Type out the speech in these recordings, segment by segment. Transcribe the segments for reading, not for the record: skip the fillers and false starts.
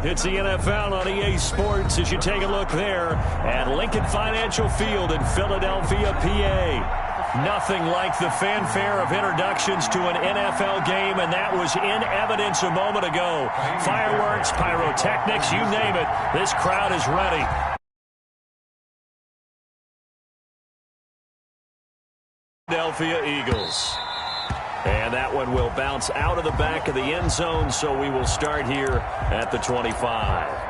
It's the NFL on EA Sports as you take a look there at Lincoln Financial Field in Philadelphia, PA. Nothing like the fanfare of introductions to an NFL game, and that was in evidence a moment ago. Fireworks, pyrotechnics, you name it, this crowd is ready. Philadelphia Eagles. And that one will bounce out of the back of the end zone, so we will start here at the 25.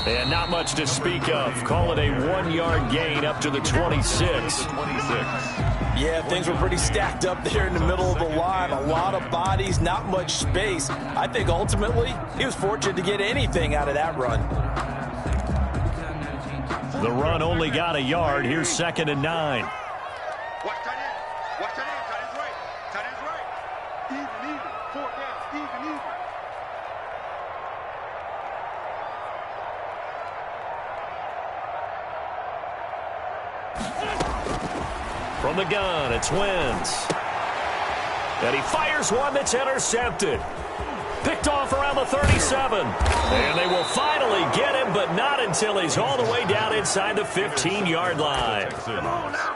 And not much to speak of. Call it a 1-yard gain up to the 26. Yeah, things were pretty stacked up there in the middle of the line. A lot of bodies, not much space. I think ultimately he was fortunate to get anything out of that run. The run only got a yard. Here's 2nd and 9. Watch tight end. Watch tight end. Tight end's right. Tight end's right. Even. 4th down. Even. From the gun, it's Wentz. And he fires one that's intercepted. Picked off around the 37. And they will finally get him, but not until he's all the way down inside the 15-yard line.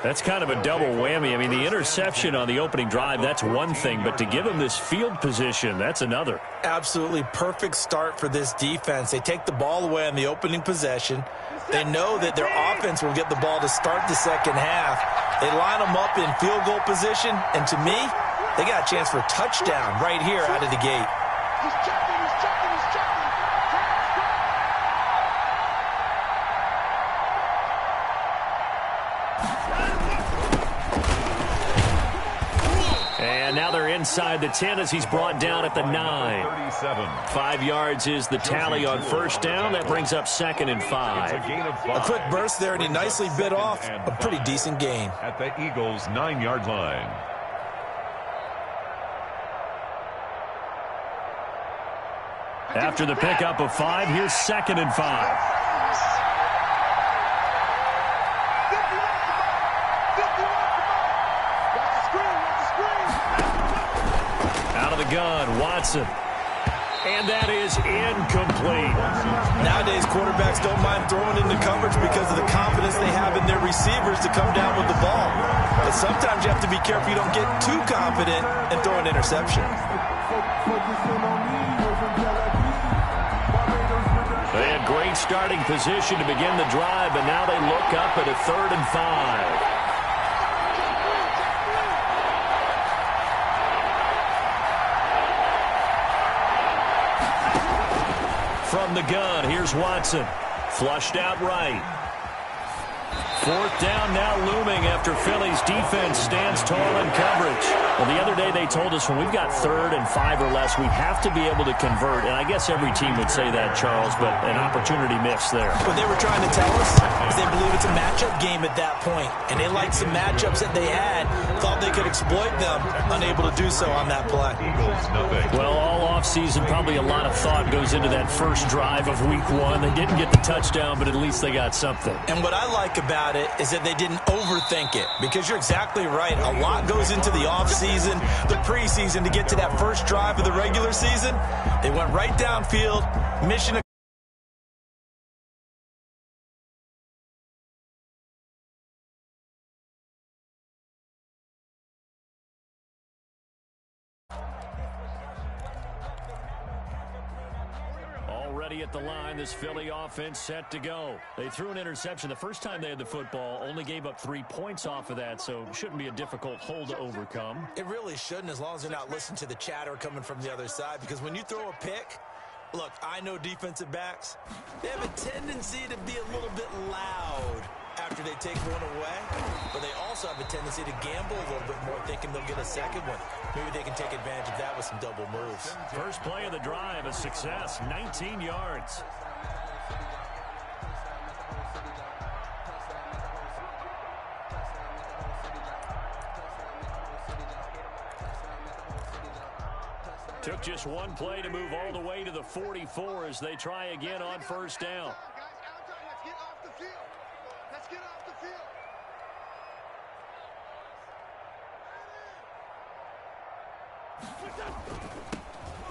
That's kind of a double whammy. I mean, the interception on the opening drive, that's one thing, but to give him this field position, that's another. Absolutely perfect start for this defense. They take the ball away on the opening possession. They know that their offense will get the ball to start the second half. They line them up in field goal position, and to me, they got a chance for a touchdown right here out of the gate. He's checking. And now they're inside the 10 as he's brought down at the 9. 5 yards is the tally on first down. That brings up 2nd and 5. A quick burst there, and he nicely bit off a pretty decent gain. At the Eagles' 9-yard line. After the pickup of 5, here's 2nd and 5. Gun, Watson. And that is incomplete. Nowadays, quarterbacks don't mind throwing into coverage because of the confidence they have in their receivers to come down with the ball. But sometimes you have to be careful you don't get too confident and throw an interception. They had great starting position to begin the drive, but now they look up at a 3rd and 5. From the gun, here's Watson. Flushed out right. 4th down now looming after Philly's defense stands tall in coverage. Well, the other day they told us when we've got 3rd and 5 or less, we have to be able to convert. And I guess every team would say that, Charles, but an opportunity missed there. What they were trying to tell us is they believe it's a matchup game at that point. And they liked some matchups that they had, thought they could exploit them, unable to do so on that play. Well, all offseason, probably a lot of thought goes into that first drive of week 1. They didn't get the touchdown, but at least they got something. And what I like about it is that they didn't overthink it, because you're exactly right. A lot goes into the offseason, the preseason to get to that first drive of the regular season. They went right downfield, mission accomplished. Already at the line, this Philly offense set to go. They threw an interception the first time they had the football, only gave up 3 points off of that, so it shouldn't be a difficult hole to overcome. It really shouldn't, as long as they're not listening to the chatter coming from the other side, because when you throw a pick, look, I know defensive backs, they have a tendency to be a little bit loud after they take one away, but they also have a tendency to gamble a little bit more, thinking they'll get a second one. Maybe they can take advantage of that with some double moves. First play of the drive, a success, 19 yards. Took just one play to move all the way to the 44 as they try again on first down. Let's get off the field. Let's get off the field.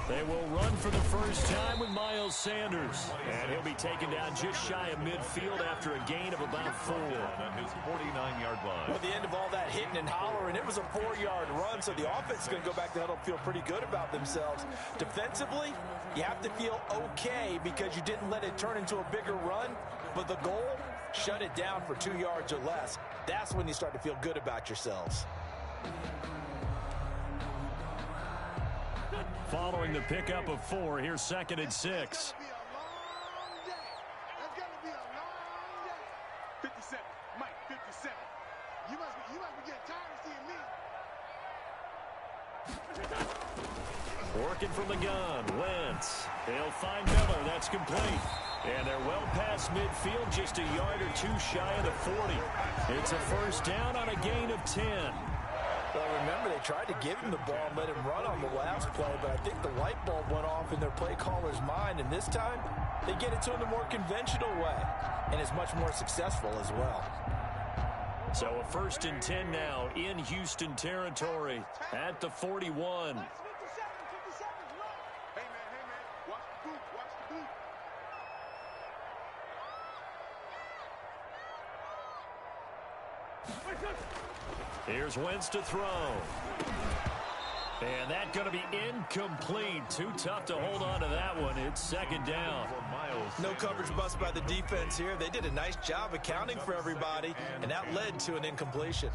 They will run for the first time with Miles Sanders. And he'll be taken down just shy of midfield after a gain of about 4. On his 49-yard line. Well, at the end of all that hitting and hollering, it was a 4-yard run, so the offense is going to go back to huddle, feel pretty good about themselves. Defensively, you have to feel okay because you didn't let it turn into a bigger run, but the goal, shut it down for 2 yards or less. That's when you start to feel good about yourselves. Following the pickup of 4, here's 2nd and 6. It's going to be a long day. It's going to be a long day. 57. Mike, 57. You must be getting tired of seeing me. Working from the gun, Wentz. They'll find Miller. That's complete. And they're well past midfield, just a yard or 2 shy of the 40. It's a first down on a gain of 10. Well, remember, they tried to give him the ball and let him run on the last play, but I think the light bulb went off in their play caller's mind, and this time they get it to him the more conventional way, and it's much more successful as well. So a 1st and 10 now in Houston territory at the 41. Hey, man. Watch the boot. Watch the boot. Here's Wentz to throw. And that's going to be incomplete. Too tough to hold on to that one. It's 2nd down. No coverage bust by the defense here. They did a nice job accounting for everybody, and that led to an incompletion.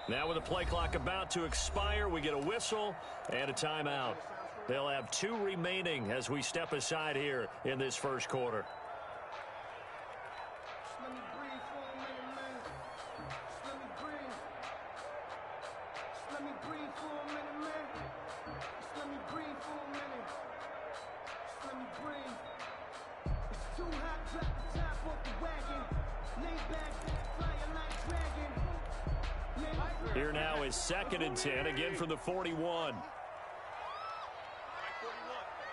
Now with the play clock about to expire, we get a whistle and a timeout. They'll have 2 remaining as we step aside here in this first quarter. Here now is 2nd and 10, again from the 41. 41. We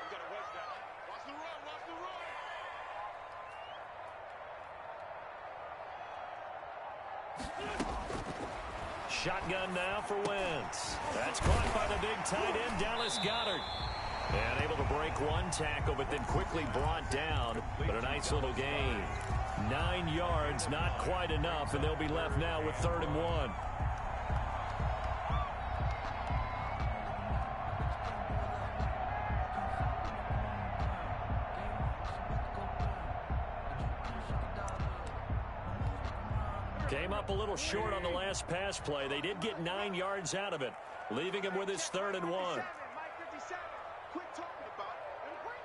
got to rush that. Watch the run. Watch the run. Shotgun now for Wentz. That's caught by the big tight end, Dallas Goedert. And able to break one tackle, but then quickly brought down. But a nice little gain. 9 yards, not quite enough, and they'll be left now with 3rd and 1. Came up a little short on the last pass play. They did get 9 yards out of it, leaving him with his 3rd and 1. Mike 57. Quit talking about it and bring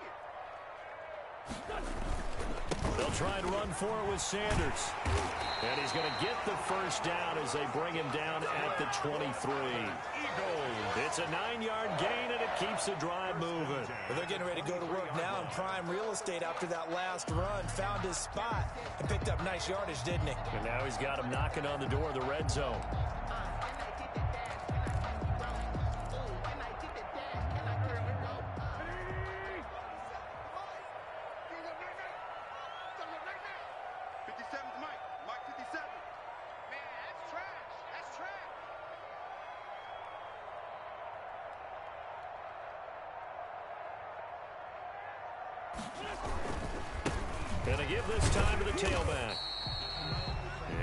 it. They'll try and run for it with Sanders. And he's going to get the first down as they bring him down at the 23. It's a 9-yard gain, and it keeps the drive moving. Well, they're getting ready to go to work now in prime real estate after that last run. Found his spot and picked up nice yardage, didn't he? And now he's got him knocking on the door of the red zone. Going to give this time to the tailback.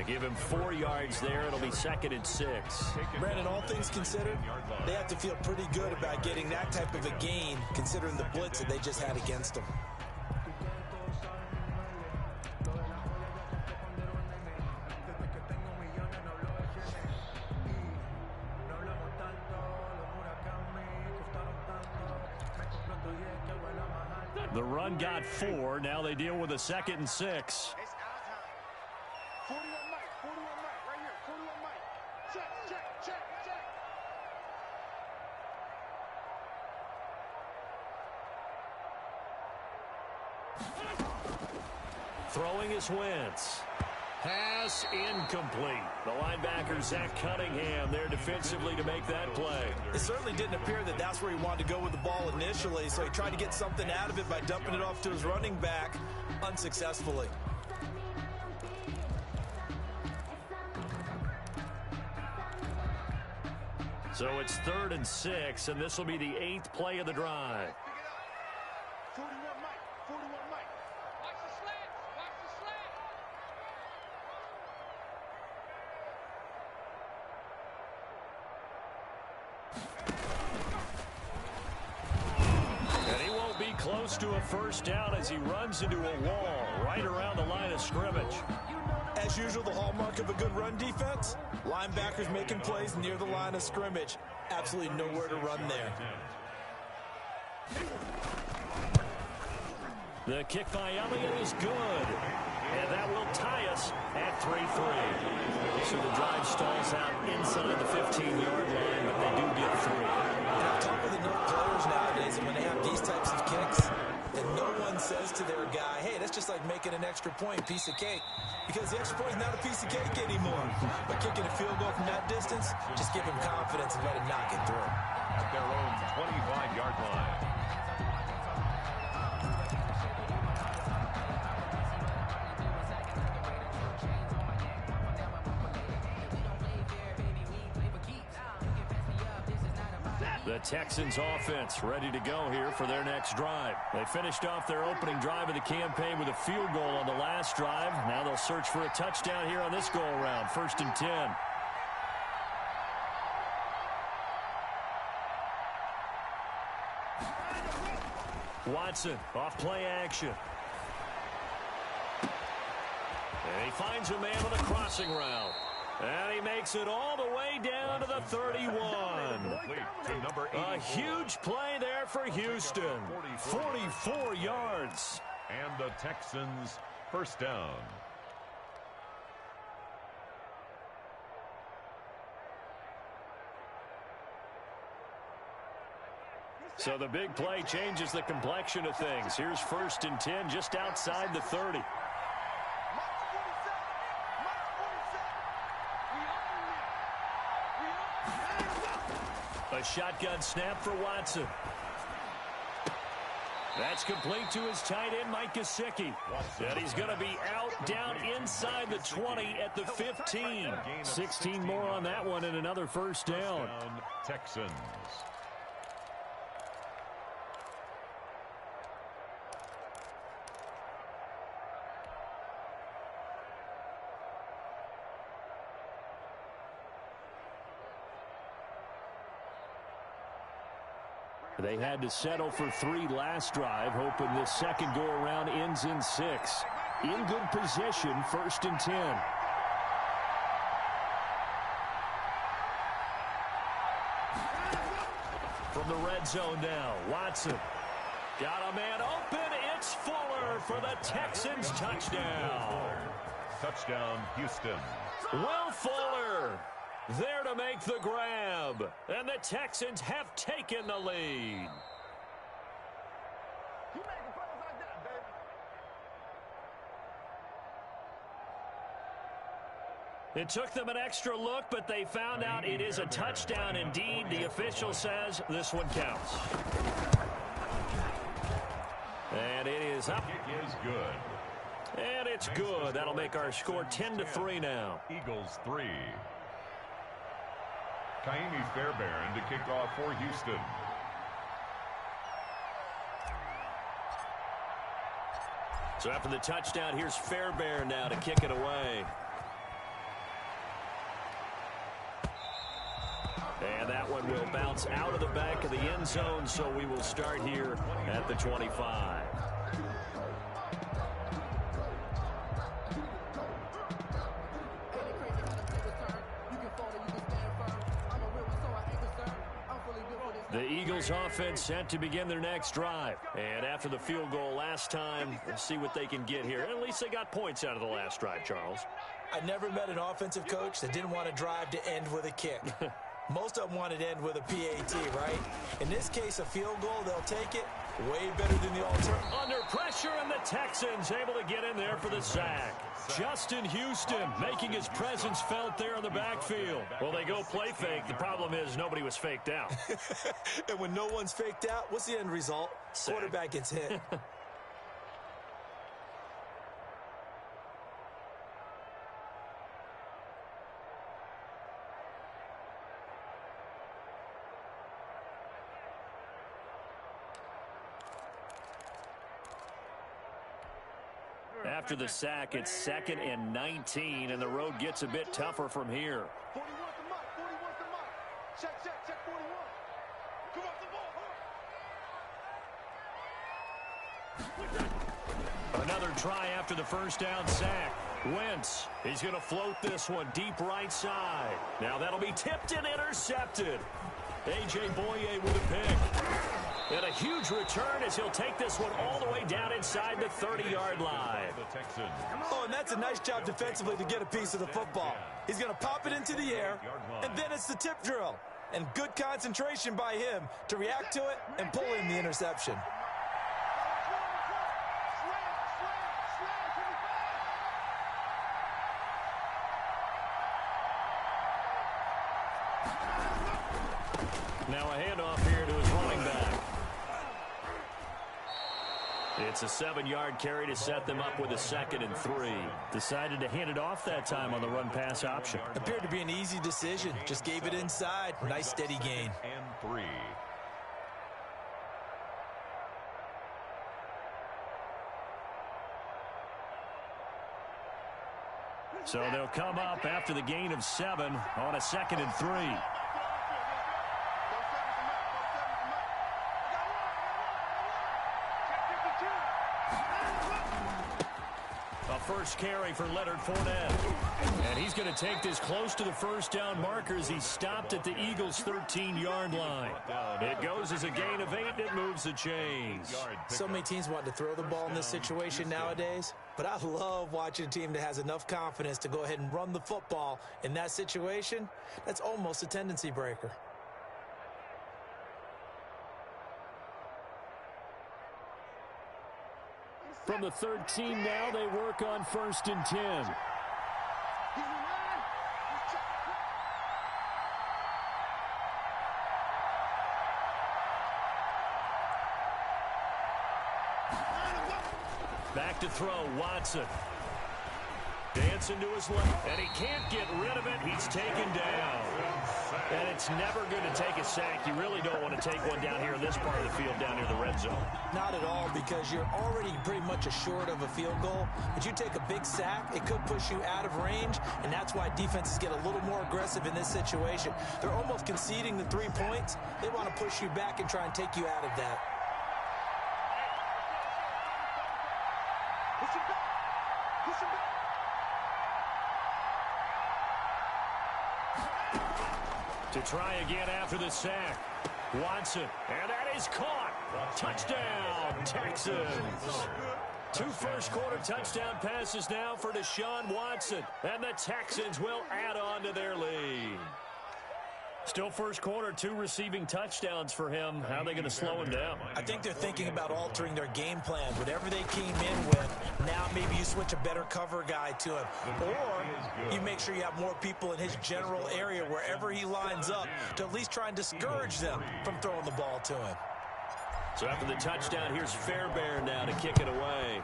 They give him 4 yards there. It'll be 2nd and 6. Brandon, all things considered, they have to feel pretty good about getting that type of a gain considering the blitz that they just had against them. The run got 4. Now they deal with a 2nd and 6. It's our time. 41 Mike, 41 Mike, right here, 41 Mike. Check. Throwing is Wentz. Pass incomplete. The linebacker, Zach Cunningham, there defensively to make that play. It certainly didn't appear that that's where he wanted to go with the ball initially, so he tried to get something out of it by dumping it off to his running back unsuccessfully. So it's 3rd and 6, and this will be the 8th play of the drive. Pick it up. 41 Mike, 41 Mike. Watch the slant, watch the slant. And he won't be close to a first down as he runs into a wall right around the line of scrimmage. As usual, the hallmark of a good run defense, linebackers making plays near the line of scrimmage. Absolutely nowhere to run there. The kick by Elliott is good. And that will tie us at 3-3. So the drive stalls out inside the 15-yard line, but they do get 3. On top of enough players nowadays, and when they have these types of kicks, and no one says to their guy, hey, that's just like making an extra point, piece of cake. Because the extra point is not a piece of cake anymore. But kicking a field goal from that distance, just give him confidence and let him knock it through. At their own 25-yard line. The Texans offense ready to go here for their next drive. They finished off their opening drive of the campaign with a field goal on the last drive. Now they'll search for a touchdown here on this go-around. 1st and 10. Watson off play action. And he finds a man on a crossing route. And he makes it all the way down to the 31. A huge play there for Houston. 44 yards. And the Texans first down. So the big play changes the complexion of things. Here's 1st and 10 just outside the 30. A shotgun snap for Watson. That's complete to his tight end, Mike Gesicki. And he's going to be out down inside the 20 at the 15. 16 more on that one and another first down. Texans. They had to settle for 3 last drive, hoping this second go-around ends in 6. In good position, 1st and 10. From the red zone now, Watson. Got a man open. It's Fuller for the Texans touchdown. Touchdown, Houston. Will Fuller there to make the grab. And the Texans have taken the lead. It took them an extra look, but they found out it is a touchdown indeed. The official says this one counts. And it is up. It is good. And it's good. That'll make our score 10-3 now. Eagles 3. Kaimi Fairbairn to kick off for Houston. So after the touchdown, here's Fairbairn now to kick it away. And that one will bounce out of the back of the end zone, so we will start here at the 25. The Eagles offense set to begin their next drive. And after the field goal last time, we'll see what they can get here. At least they got points out of the last drive, Charles. I never met an offensive coach that didn't want to drive to end with a kick. Most of them wanted to end with a PAT, right? In this case, a field goal, they'll take it. Way better than the alternative. Under pressure, and the Texans able to get in there for the sack. Justin Houston making his presence felt there in the backfield. Well, they go play fake. The problem is nobody was faked out. And when no one's faked out, what's the end result? Sack. Quarterback gets hit. After the sack, it's 2nd and 19, and the road gets a bit tougher from here. 41's the mark. 41's the mark. Check 41. Come off the ball. Another try after the first down sack. Wentz, he's going to float this one deep right side. Now that'll be tipped and intercepted. A.J. Boye with a pick. And a huge return as he'll take this one all the way down inside the 30-yard line. Oh, and that's a nice job defensively to get a piece of the football. He's going to pop it into the air, and then it's the tip drill. And good concentration by him to react to it and pull in the interception. Now a handoff here to his running back. It's a 7-yard carry to set them up with a 2nd and 3. Decided to hand it off that time on the run-pass option. Appeared to be an easy decision. Just gave it inside. Nice steady gain. And 3. So they'll come up after the gain of 7 on a 2nd and 3. First carry for Leonard Fournette. And he's going to take this close to the first down marker as he stopped at the Eagles' 13-yard line. It goes as a gain of 8, and it moves the chains. So many teams want to throw the ball in this situation nowadays, but I love watching a team that has enough confidence to go ahead and run the football in that situation. That's almost a tendency breaker. From the 13 now, they work on 1st and 10. Back to throw, Watson. Dancing to his left, and he can't get rid of it. He's taken down. And it's never going to take a sack. You really don't want to take one down here in this part of the field, down near the red zone. Not at all, because you're already pretty much assured of a field goal. But you take a big sack, it could push you out of range, and that's why defenses get a little more aggressive in this situation. They're almost conceding the 3 points. They want to push you back and try and take you out of that. Push it back. Push it back. To try again after the sack. Watson, and that is caught. Touchdown, Texans. 2 first-quarter touchdown passes now for Deshaun Watson, and the Texans will add on to their lead. Still first quarter, 2 receiving touchdowns for him. How are they going to slow him down? I think they're thinking about altering their game plan. Whatever they came in with, now maybe you switch a better cover guy to him. Or you make sure you have more people in his general area wherever he lines up to at least try and discourage them from throwing the ball to him. So after the touchdown, here's Fairbairn now to kick it away.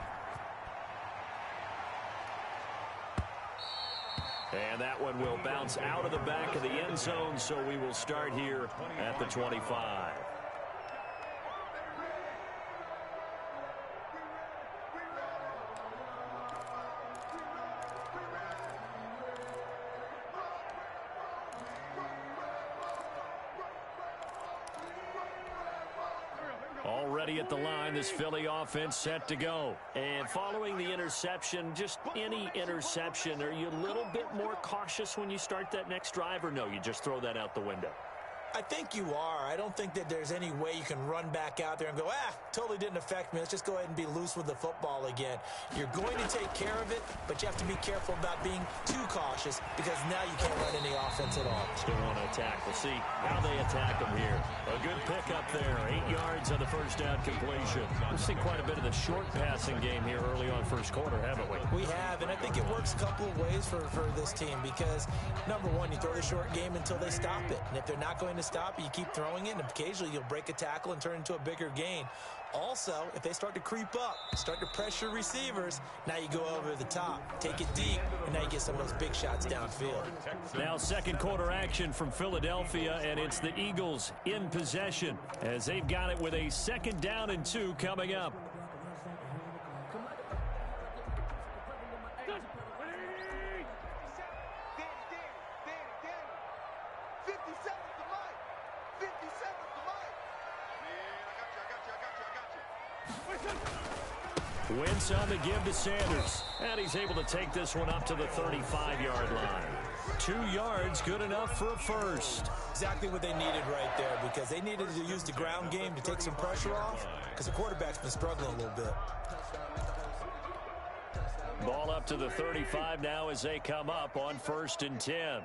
And that one will bounce out of the back of the end zone, so we will start here at the 25. ready at the line. This Philly offense set to go. And following the interception, just any interception, are you a little bit more cautious when you start that next drive, or no, you just throw that out the window? I think you are. I don't think that there's any way you can run back out there and go, totally didn't affect me. Let's just go ahead and be loose with the football again. You're going to take care of it, but you have to be careful about being too cautious because now you can't run any offense at all. Still want to attack. We'll see how they attack them here. A good pickup there. 8 yards on the first down completion. We've seen quite a bit of the short passing game here early on first quarter, haven't we? We have, and I think it works a couple of ways for this team because, number one, you throw the short game until they stop it. And if they're not going to stop it, you keep throwing it, and occasionally you'll break a tackle and turn into a bigger gain. Also, if they start to creep up, start to pressure receivers, now you go over the top, take it deep, and now you get some of those big shots downfield. Now second quarter action from Philadelphia, and it's the Eagles in possession as they've got it with a 2nd down and 2 coming up. Wentz on the give to Sanders. And he's able to take this one up to the 35-yard line. 2 yards, good enough for a first. Exactly what they needed right there because they needed to use the ground game to take some pressure off because the quarterback's been struggling a little bit. Ball up to the 35 now as they come up on 1st and 10.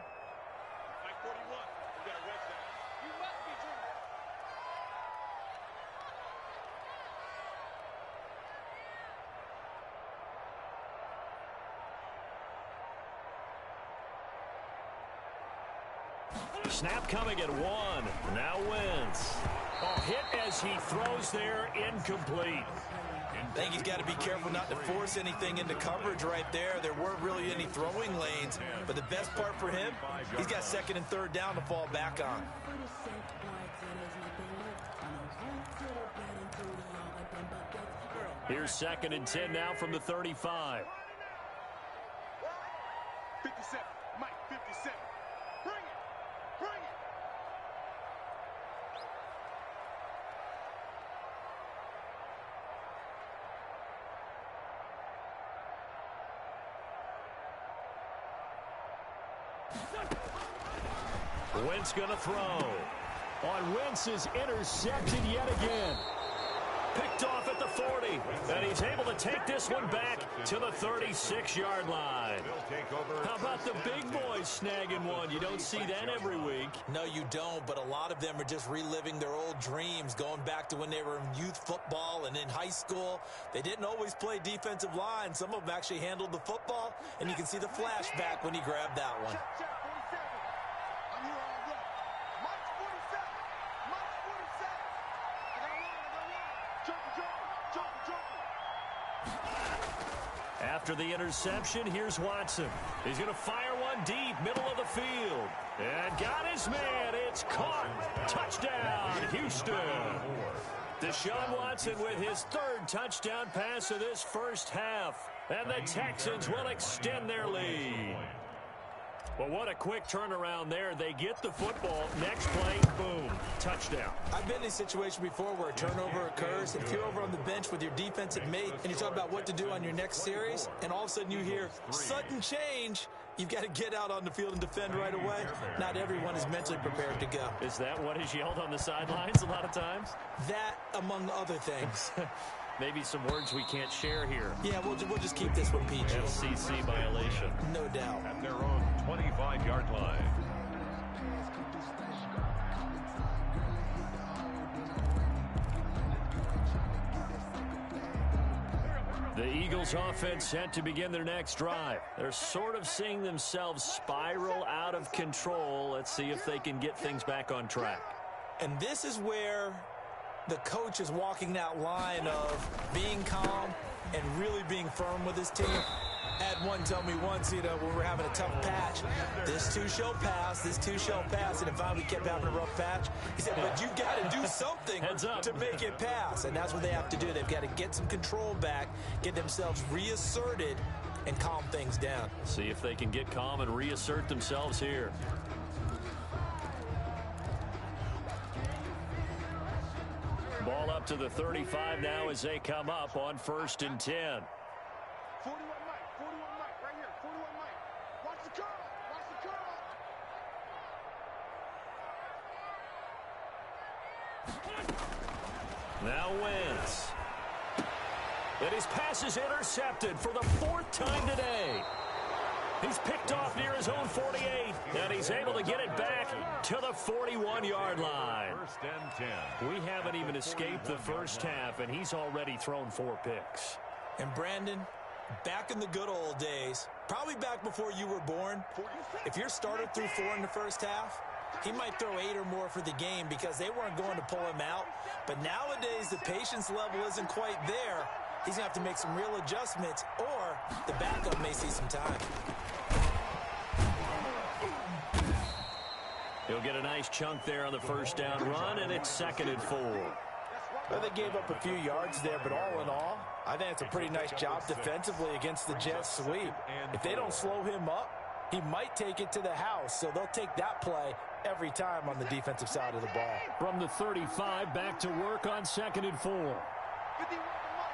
Snap coming at 1. Now Wentz. Hit as he throws there, incomplete. I think he's got to be careful not to force anything into coverage right there. There weren't really any throwing lanes, but the best part for him, he's got 2nd and 3rd down to fall back on. Here's 2nd and 10 now from the 35. 57, Mike, 57. Bring it. Bring it. Wentz going to throw. On Wentz is intercepted yet again. Picked off at the 40. And he's able to take this one back to the 36-yard line. How about the big boys snagging one? You don't see that every week. No, you don't, but a lot of them are just reliving their old dreams, going back to when they were in youth football and in high school. They didn't always play defensive line. Some of them actually handled the football, and you can see the flashback when he grabbed that one. I'm here all day. Mike's 47. Mike's 47. I got one. Joker. After the interception, here's Watson. He's going to fire one deep, middle of the field. And got his man. It's caught. Touchdown, Houston. Deshaun Watson with his 3rd touchdown pass of this first half. And the Texans will extend their lead. Well, what a quick turnaround there. They get the football. Next play, boom, touchdown. I've been in a situation before where a turnover occurs. If you're over on the bench with your defensive mate and you talk about what to do on your next series, and all of a sudden you hear sudden change, you've got to get out on the field and defend right away. Not everyone is mentally prepared to go. Is that what is yelled on the sidelines a lot of times? That, among other things. Maybe some words we can't share here. Yeah, we'll just keep this one PG. FCC violation. No doubt. At their own 25-yard line. The Eagles offense set to begin their next drive. They're sort of seeing themselves spiral out of control. Let's see if they can get things back on track. And this is where the coach is walking that line of being calm and really being firm with his team. Had one tell me once, when we were having a tough patch, this too shall pass, this too shall pass, and if finally we kept having a rough patch, he said, but you've got to do something to make it pass, and that's what they have to do. They've got to get some control back, get themselves reasserted, and calm things down. See if they can get calm and reassert themselves here. Ball up out to the 35 now as they come up on 1st and 10. 41 Mike, right here, 41 Mike. Watch the curl, watch the curl. Now Wentz. And his pass is intercepted for the 4th time today. He's picked off near his own 48, and he's able to get it back to the 41-yard line. 1st and 10. We haven't even escaped the first half, and he's already thrown 4 picks. And Brandon, back in the good old days, probably back before you were born, if your starter threw 4 in the first half, he might throw 8 or more for the game because they weren't going to pull him out. But nowadays, the patience level isn't quite there. He's going to have to make some real adjustments, or the backup may see some time. He'll get a nice chunk there on the first down run, and it's 2nd and 4. Well, they gave up a few yards there, but all in all, I think it's a pretty nice job defensively against the Jets sweep. If they don't slow him up, he might take it to the house, so they'll take that play every time on the defensive side of the ball. From the 35, back to work on 2nd and 4. 51 Mike,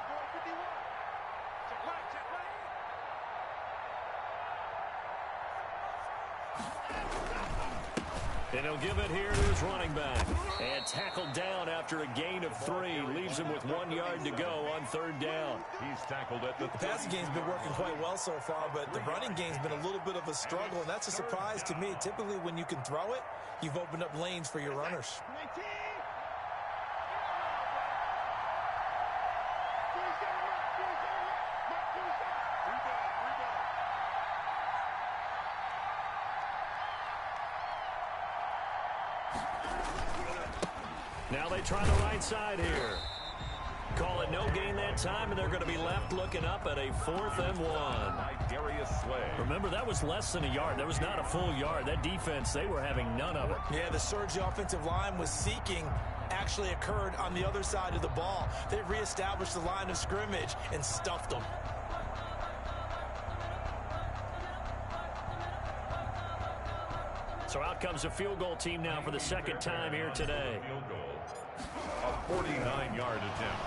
boy, 51. Check right, check right. And he'll give it here to his running back. And tackled down after a gain of 3. Leaves him with 1 yard to go on 3rd down. He's tackled at the Passing game's been working quite well so far, but the running game's been a little bit of a struggle, and that's a surprise to me. Typically, when you can throw it, you've opened up lanes for your runners. 19. Now they try the right side here. Call it no gain that time, and they're going to be left looking up at a 4th and 1. Remember, that was less than a yard. That was not a full yard. That defense, they were having none of it. Yeah, the surge the offensive line was seeking actually occurred on the other side of the ball. They reestablished the line of scrimmage and stuffed them. So out comes a field goal team now for the 2nd time here today. Field goal. A 49-yard attempt.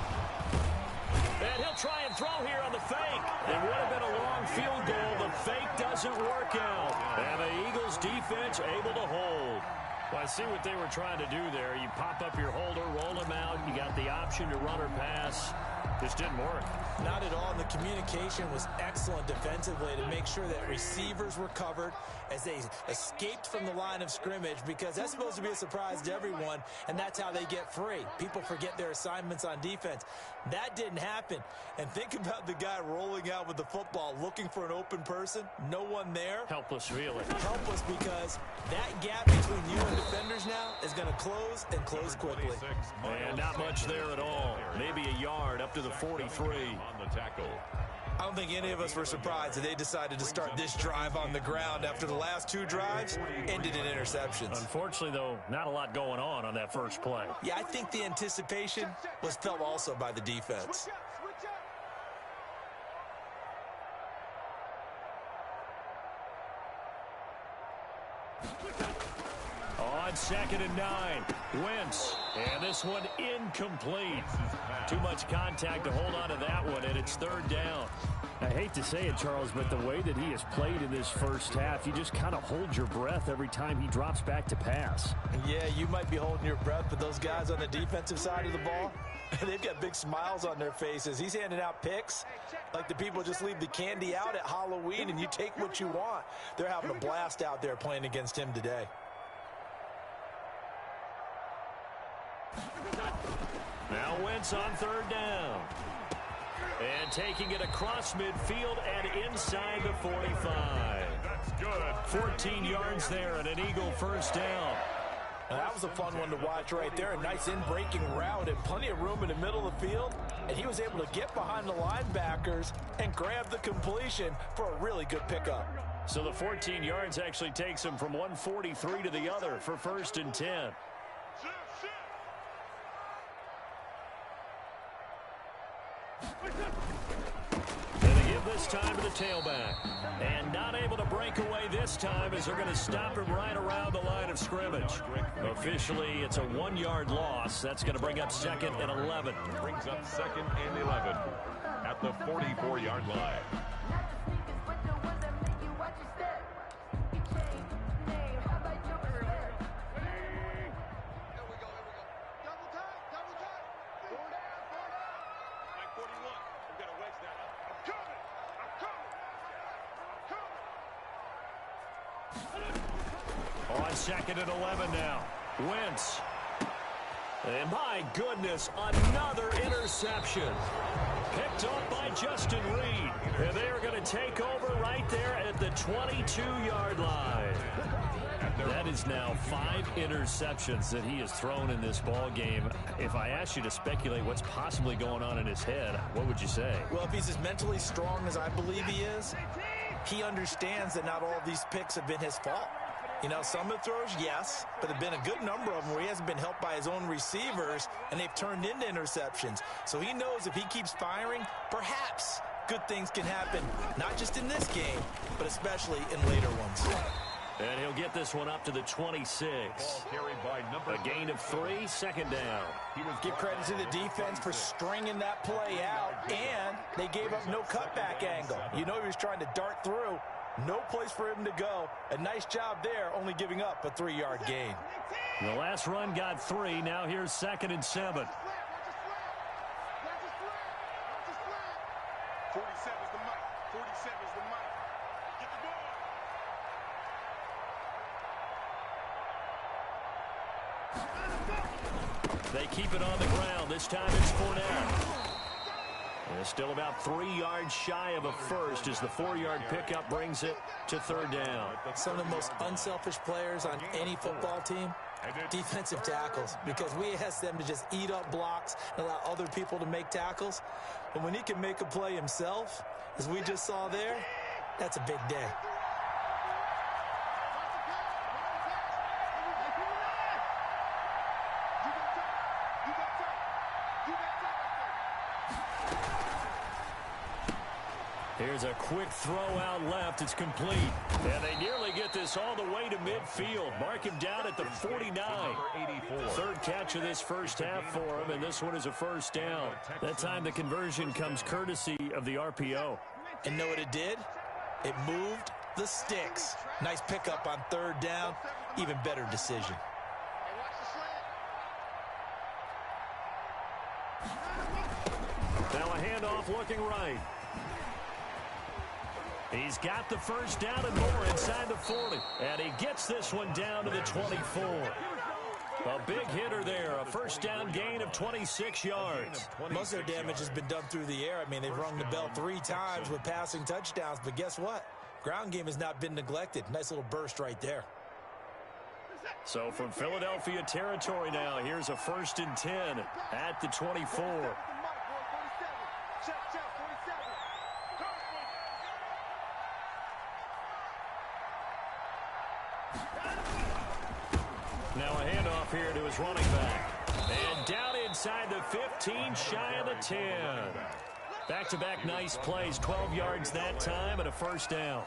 And he'll try and throw here on the fake. It would have been a long field goal. The fake doesn't work out. And the Eagles defense able to hold. Well, I see what they were trying to do there. You pop up your holder, roll him out. You got the option to run or pass. Just didn't work. Not at all. And the communication was excellent defensively to make sure that receivers were covered as they escaped from the line of scrimmage, because that's supposed to be a surprise to everyone, and that's how they get free. People forget their assignments on defense. That didn't happen. And think about the guy rolling out with the football, looking for an open person, no one there. Helpless, really. Helpless, because that gap between you and defenders now is going to close and close quickly. And not much there at all. Maybe a yard up to the 43. On the tackle. I don't think any of us were surprised that they decided to start this drive on the ground after the last 2 drives ended in interceptions. Unfortunately, though, not a lot going on that first play. Yeah, I think the anticipation was felt also by the defense. Switch up, switch up. On 2nd and 9, Wentz. And this one incomplete. Too much contact to hold on to that one, and it's 3rd down. I hate to say it, Charles, but the way that he has played in this first half, you just kind of hold your breath every time he drops back to pass. Yeah, you might be holding your breath, but those guys on the defensive side of the ball, they've got big smiles on their faces. He's handing out picks like the people just leave the candy out at Halloween and you take what you want. They're having a blast out there playing against him today. Now Wentz on 3rd down. And taking it across midfield and inside the 45. That's good. 14 yards there and an Eagle first down. Now, that was a fun one to watch right there. A nice in-breaking route and plenty of room in the middle of the field. And he was able to get behind the linebackers and grab the completion for a really good pickup. So the 14 yards actually takes him from 143 to the other for 1st and 10. And they give this time to the tailback. And not able to break breakaway this time as they're going to stop him right around the line of scrimmage. Officially, it's a 1-yard loss. That's going to bring up 2nd and 11. Brings up 2nd and 11 at the 44-yard line. On 2nd and 11 now. Wentz. And my goodness, another interception. Picked off by Justin Reed. And they are going to take over right there at the 22-yard line. That is now 5 interceptions that he has thrown in this ball game. If I asked you to speculate what's possibly going on in his head, what would you say? Well, if he's as mentally strong as I believe he is, he understands that not all of these picks have been his fault. You know, some of the throws, yes, but there have been a good number of them where he hasn't been helped by his own receivers, and they've turned into interceptions. So he knows if he keeps firing, perhaps good things can happen, not just in this game, but especially in later ones. And he'll get this one up to the 26. A gain of 3, 2nd down. Give credit to the defense for stringing that play out, and they gave up no cutback angle. You know he was trying to dart through. No place for him to go. A nice job there, only giving up a 3-yard gain. The last run got 3. Now here's 2nd and 7. 47's the mic. 47's the mic. Get the ball. They keep it on the ground. This time it's Fournette. And still about 3 yards shy of a first as the 4-yard pickup brings it to 3rd down. Some of the most unselfish players on any football team, defensive tackles, because we ask them to just eat up blocks and allow other people to make tackles. But when he can make a play himself, as we just saw there, that's a big day. Here's a quick throw out left. It's complete. And they nearly get this all the way to midfield. Mark him down at the 49. 3rd catch of this first half for him, and this one is a 1st down. That time the conversion comes courtesy of the RPO. And know what it did? It moved the sticks. Nice pickup on 3rd down. Even better decision. Now a handoff looking right. He's got the 1st down and more inside the 40. And he gets this one down to the 24. A big hitter there. A 1st down gain of 26 yards. Most of their damage has been done through the air. I mean, they've rung the bell 3 times with passing touchdowns. But guess what? Ground game has not been neglected. Nice little burst right there. So from Philadelphia territory now, here's a 1st and 10 at the 24. Now a handoff here to his running back. And down inside the 15, shy of the 10. Back-to-back nice plays, 12 yards that time and a 1st down.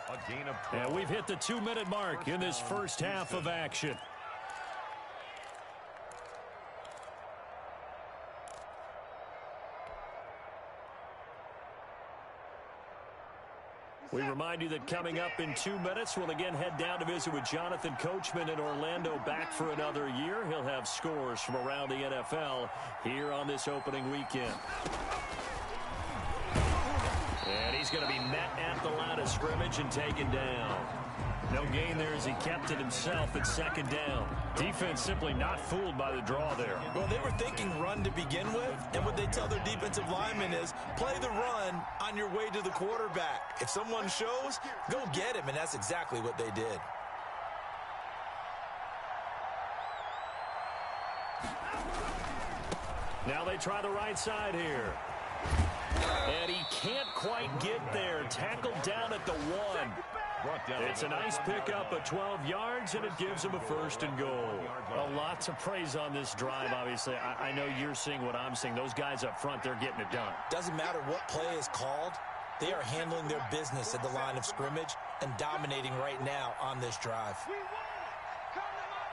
And we've hit the 2-minute mark in this first half of action. We remind you that coming up in 2 minutes, we'll again head down to visit with Jonathan Coachman in Orlando, back for another year. He'll have scores from around the NFL here on this opening weekend. And he's going to be met at the line of scrimmage and taken down. No gain there as he kept it himself at 2nd down. Defense simply not fooled by the draw there. Well, they were thinking run to begin with, and what they tell their defensive linemen is play the run on your way to the quarterback. If someone shows, go get him, and that's exactly what they did. Now they try the right side here. And he can't quite get there. Tackled down at the 1. It's a nice pickup of 12 yards, and it gives him a 1st and goal. A lot to praise on this drive, obviously. I know you're seeing what I'm seeing. Those guys up front, they're getting it done. Doesn't matter what play is called. They are handling their business at the line of scrimmage. and dominating right now on this drive. We won it. Come to my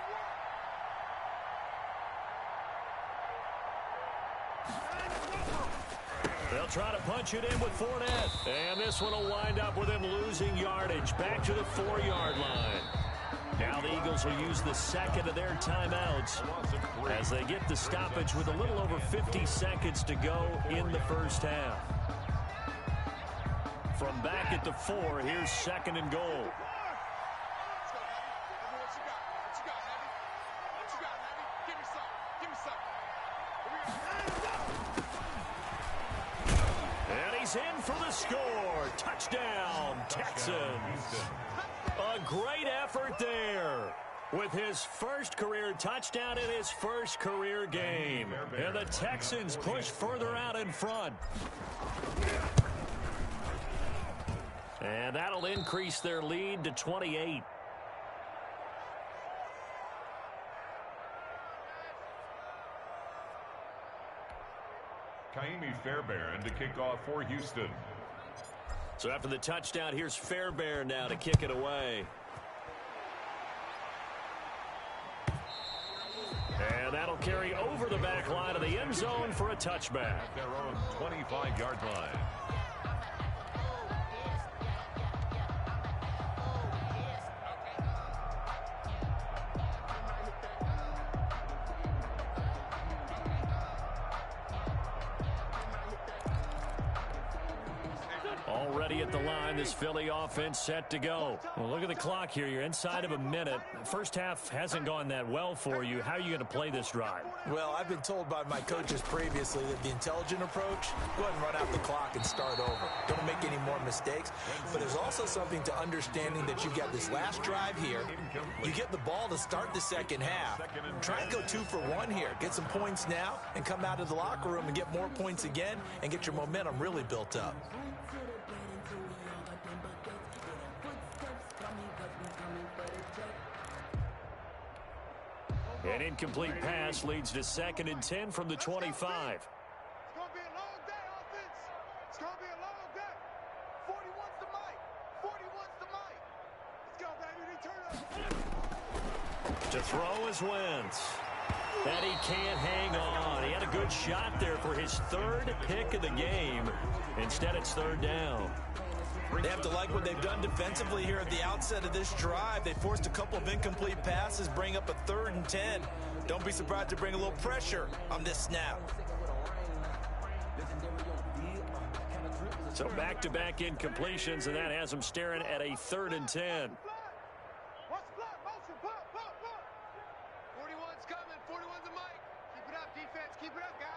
work. They'll try to punch it in with Fournette. And this one will wind up with him losing yardage back to the 4-yard line. Now the Eagles will use the second of their timeouts as they get the stoppage with a little over 50 seconds to go in the first half. From back at the 4, here's second and goal. Let's go, Heavy. What you got? What you got, Heavy? What you got, Heavy? Give me some. Give me some. And he's in for the score. Touchdown, Texans. A great effort there with his first career touchdown in his first career game. And the Texans push further out in front. And that'll increase their lead to 28. Kaimi Fairbairn to kick off for Houston. So after the touchdown, here's Fairbairn now to kick it away. And that'll carry over the back line of the end zone for a touchback. At their own 25-yard line. Already at the line, this Philly offense set to go. Well, look at the clock here. You're inside of a minute. First half hasn't gone that well for you. How are you going to play this drive? Well, I've been told by my coaches previously that the intelligent approach, go ahead and run out the clock and start over. Don't make any more mistakes. But there's also something to understanding that you've got this last drive here. You get the ball to start the second half. Try and go 2 for 1 here. Get some points now and come out of the locker room and get more points again and get your momentum really built up. An incomplete pass leads to 2nd and 10 from the 25. It's going to be a long day, offense. It's going to be a long day. 41's the mic. 41's the mic. Let's go, baby. Return up. To throw is Wentz. And he can't hang on. He had a good shot there for his 3rd pick of the game. Instead, it's 3rd down. They have to like what they've done defensively here at the outset of this drive. They forced a couple of incomplete passes, bring up a 3rd and 10. Don't be surprised to bring a little pressure on this snap. So back-to-back incompletions, and that has them staring at a 3rd and 10. Watch the block. Motion. Pop, pop, pop. 41's coming. 41's the mic. Keep it up, defense. Keep it up, guys.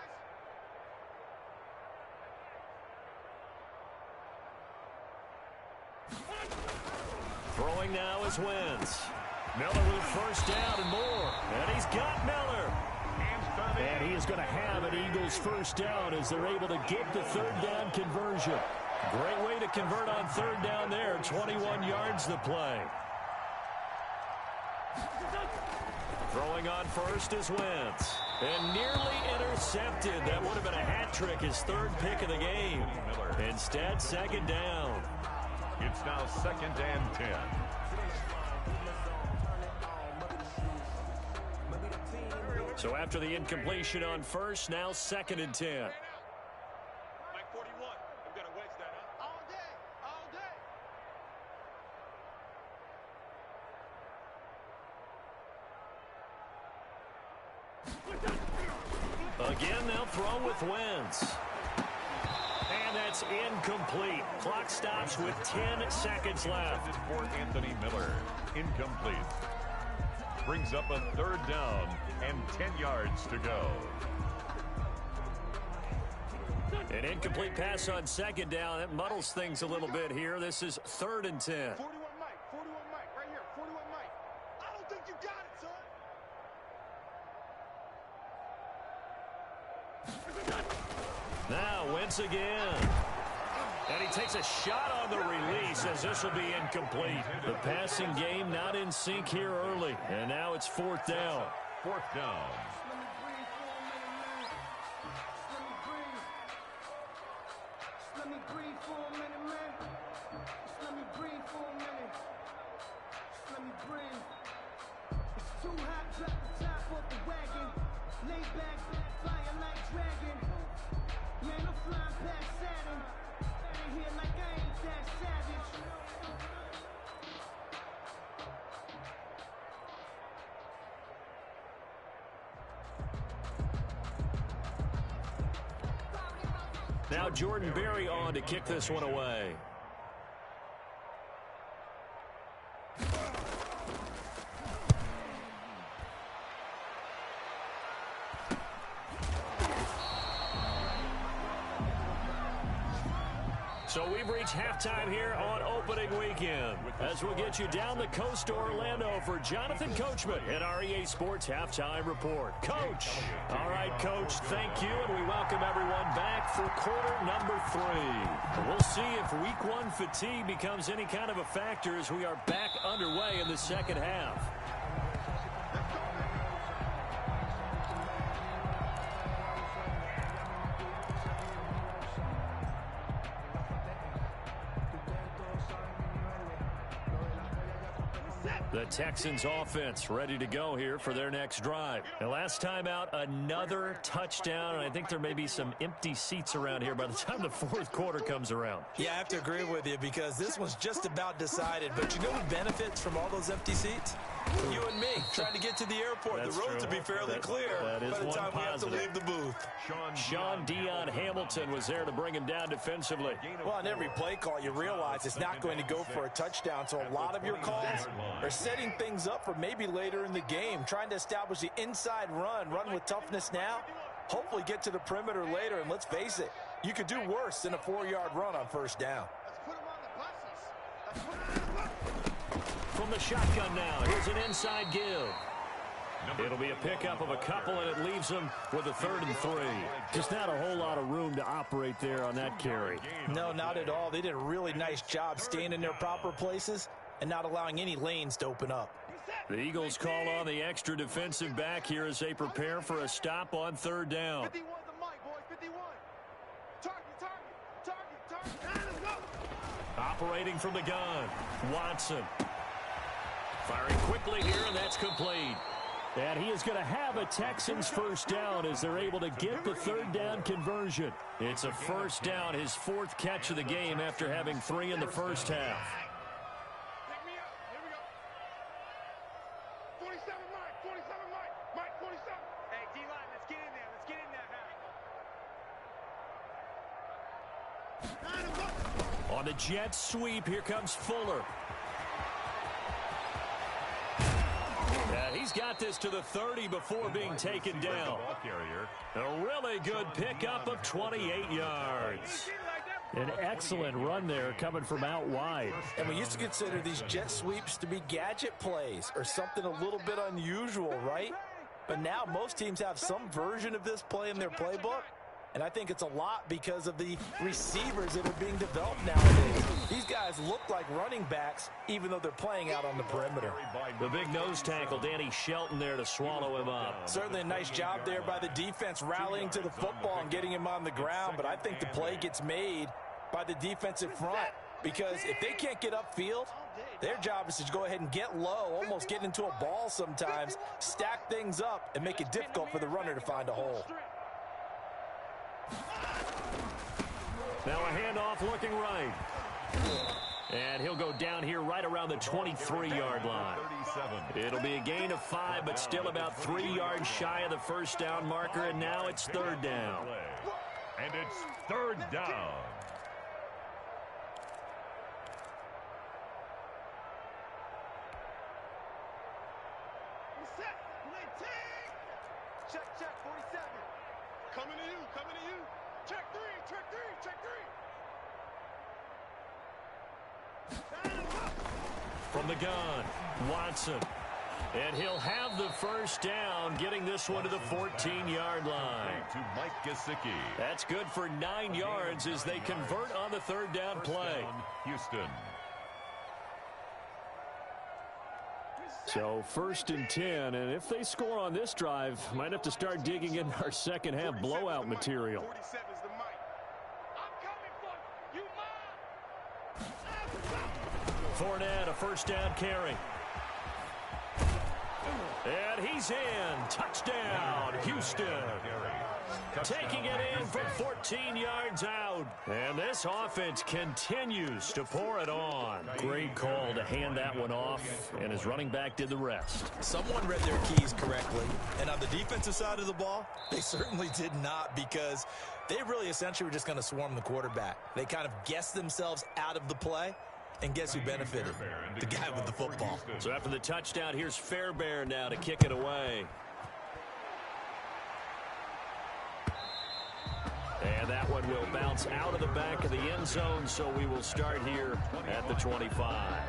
Throwing now is Wentz. Miller with first down and more. And he's got Miller. And he is going to have an Eagles first down as they're able to get the 3rd down conversion. Great way to convert on 3rd down there. 21 yards the play. Throwing on first is Wentz. And nearly intercepted. That would have been a hat trick, his 3rd pick of the game. Instead, 2nd down. It's now 2nd and 10. So after the incompletion on first, now 2nd and 10. Mike 41. I'm going to waste that, huh? All day. All day. Again, they'll throw with Wentz. And that's incomplete. Clock stops with 10 seconds left. For Anthony Miller. Incomplete. Brings up a 3rd down and 10 yards to go. An incomplete pass on 2nd down. That muddles things a little bit here. This is 3rd and 10. 41 Mike. 41 Mike. Right here. 41 Mike. I don't think you got it, son. Now Wentz again. And he takes a shot on the release as this will be incomplete. The passing game not in sync here early. And now it's 4th down. 4th down. Let me breathe for a minute, man. Let me breathe for a minute. Now Jordan Berry on to kick this one away. So we've reached halftime here on opening weekend. As we'll get you down the coast to Orlando for Jonathan Coachman in our EA Sports Halftime Report. Coach. All right, Coach, thank you, and we welcome everyone back for quarter number 3. We'll see if week 1 fatigue becomes any kind of a factor as we are back underway in the second half. The Texans offense ready to go here for their next drive. And last time out, another touchdown. And I think there may be some empty seats around here by the time the fourth quarter comes around. Yeah, I have to agree with you because this one's just about decided. But you know who benefits from all those empty seats? You and me trying to get to the airport. That's the roads true. will be fairly clear that is by the one time positive. we have to leave the booth. Sean Dion Hamilton was there to bring him down defensively. Well, on every play call, you realize it's not going to go for a touchdown. So a lot of your calls are setting things up for maybe later in the game, trying to establish the inside run with toughness now, hopefully get to the perimeter later. And let's face it, you could do worse than a 4-yard run on first down. From the shotgun now, here's an inside give. It'll be a pickup of a couple, and it leaves them with a 3rd and 3. Just not a whole lot of room to operate there on that carry. No, not at all. They did a really nice job staying in their proper places and not allowing any lanes to open up. The Eagles call on the extra defensive back here as they prepare for a stop on 3rd down. 51 the mic, boys. 51. Target. Operating from the gun, Watson. Firing quickly here, and that's complete. And he is going to have a Texans first down as they're able to get the 3rd down conversion. It's a first down, his 4th catch of the game after having 3 in the first half. Pick me up. Here we go. 47 Mike. 47. Hey, D-line, let's get in there. On the jet sweep, here comes Fuller. And he's got this to the 30 before being taken down. A really good pickup of 28 yards. An excellent run there coming from out wide. And we used to consider these jet sweeps to be gadget plays or something a little bit unusual, right? But now most teams have some version of this play in their playbook. And I think it's a lot because of the receivers that are being developed nowadays. These guys look like running backs, even though they're playing out on the perimeter. The big nose tackle, Danny Shelton, there to swallow him up. Certainly a nice job there by the defense rallying to the football and getting him on the ground. But I think the play gets made by the defensive front because if they can't get upfield, their job is to go ahead and get low, almost get into a ball sometimes, stack things up, and make it difficult for the runner to find a hole. Now a handoff looking right. And he'll go down here right around the 23-yard line. It'll be a gain of 5, but still about 3 yards shy of the first down marker, and now it's 3rd down. And it's 3rd down. Check, 47. Coming to you. Check 3. From the gun, Watson. And he'll have the first down, getting this one to the 14-yard line. To Mike Gesicki. That's good for 9 yards as they convert on the 3rd down play. Houston. So 1st and 10, and if they score on this drive, might have to start digging in our second half blowout material. 47's the mic. I'm coming for you, Fournette, a first down carry. And he's in. Touchdown, Houston. Taking it in from 14 yards out. And this offense continues to pour it on. Great call to hand that one off, and his running back did the rest. Someone read their keys correctly. And on the defensive side of the ball, they certainly did not, because they really essentially were just going to swarm the quarterback. They kind of guessed themselves out of the play. And guess who benefited? The guy with the football. So after the touchdown, here's Fairbairn now to kick it away. And that one will bounce out of the back of the end zone, so we will start here at the 25.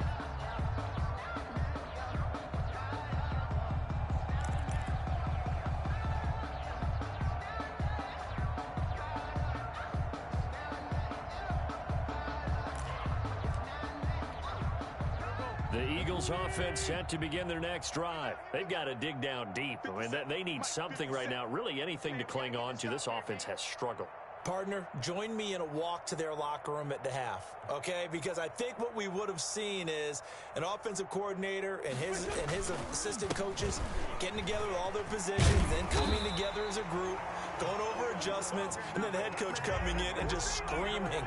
The Eagles offense set to begin their next drive. They've got to dig down deep. I mean, they need something right now, really anything to cling on to. This offense has struggled. Partner, join me in a walk to their locker room at the half, okay? Because I think what we would have seen is an offensive coordinator and his assistant coaches getting together with all their positions, then coming together as a group, going over adjustments, and then the head coach coming in and just screaming,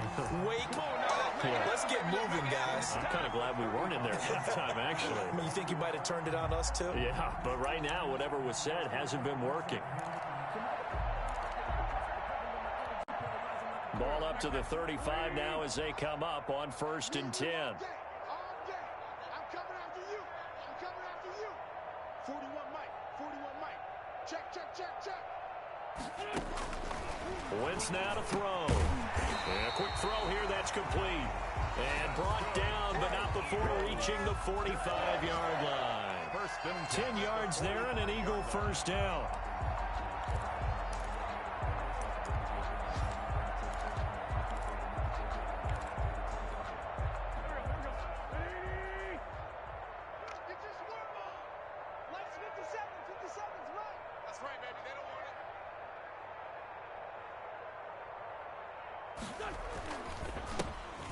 "Wake up! Let's get moving, guys." I'm kind of glad we weren't in there at the time, actually. I mean, you think you might have turned it on us too? Yeah, but right now, whatever was said hasn't been working. Ball up to the 35 now as they come up on 1st and 10. All day. I'm coming after you. I'm coming after you. 41 Mike. 41 Mike. Check. Wentz now to throw. And a quick throw here that's complete. And brought down, but not before reaching the 45-yard line. 10 yards there and an Eagle first down.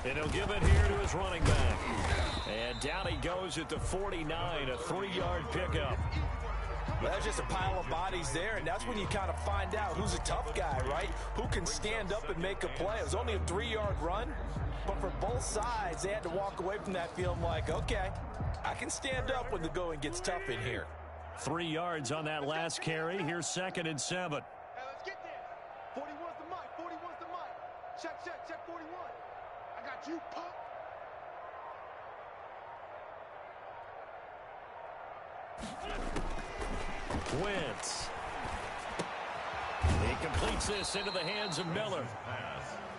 And he'll give it here to his running back. And down he goes at the 49, a 3-yard pickup. Well, that's just a pile of bodies there, and that's when you kind of find out who's a tough guy, right? Who can stand up and make a play. It was only a 3-yard run, but for both sides, they had to walk away from that feeling like, okay, I can stand up when the going gets tough in here. 3 yards on that last carry. Here's 2nd and 7. Hey, let's get there. 41's the Mike. 41's the Mike. Check 41. I got you, punk. Wentz. He completes this into the hands of Miller.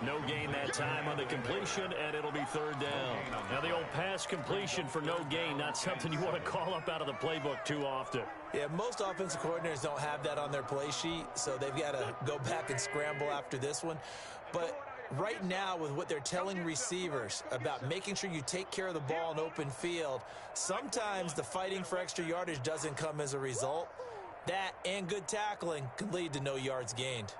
No gain that time on the completion, and it'll be 3rd down. Now, the old pass completion for no gain, not something you want to call up out of the playbook too often. Yeah, most offensive coordinators don't have that on their play sheet, so they've got to go back and scramble after this one. But right now, with what they're telling receivers about making sure you take care of the ball in open field, sometimes the fighting for extra yardage doesn't come as a result. That and good tackling can lead to no yards gained.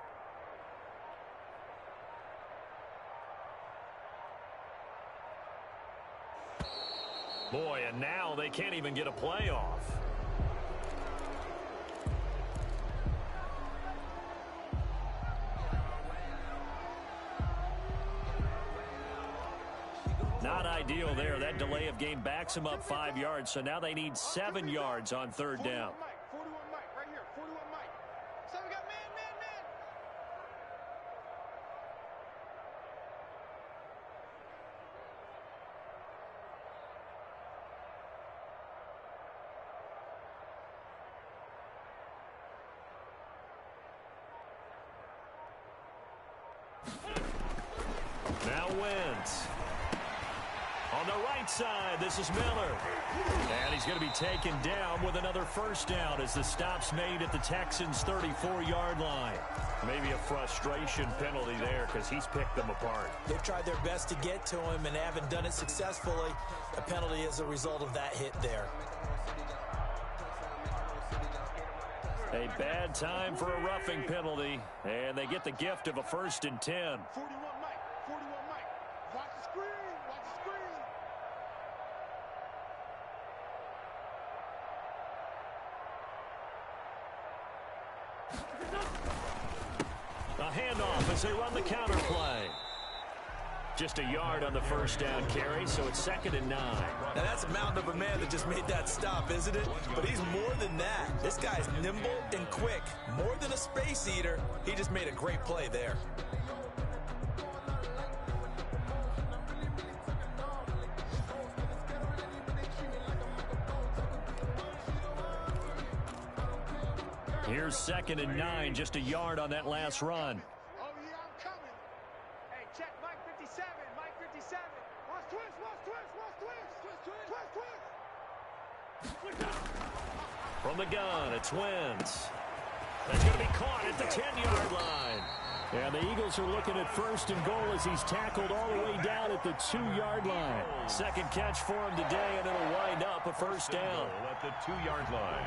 Boy, and now they can't even get a play off. Not ideal there. That delay of game backs them up 5 yards, so now they need 7 yards on 3rd down. 41 Mike, right here. 41 Mike. So we got man. Now Wentz. On the right side, this is Miller. And he's going to be taken down with another first down as the stop's made at the Texans' 34-yard line. Maybe a frustration penalty there because he's picked them apart. They've tried their best to get to him and haven't done it successfully. A penalty as a result of that hit there. A bad time for a roughing penalty, and they get the gift of a 1st and 10. 41 Mike. 41 Mike. Watch the screen. Watch the screen. A handoff as they run the counter play. Just a yard on the first down carry, so it's 2nd and 9. Now that's a mountain of a man that just made that stop, isn't it? But he's more than that. This guy's nimble and quick. More than a space eater. He just made a great play there. Here's 2nd and 9, just a yard on that last run. Oh, yeah, I'm coming. Hey, check Mike 57, Mike 57. Watch twist, watch twist, watch twist. Twist, twist. From the gun, it's Wentz. That's going to be caught at the 10-yard line. And the Eagles are looking at 1st and goal as he's tackled all the way down at the 2-yard line. Second catch for him today, and it'll wind up a first down. At the 2-yard line.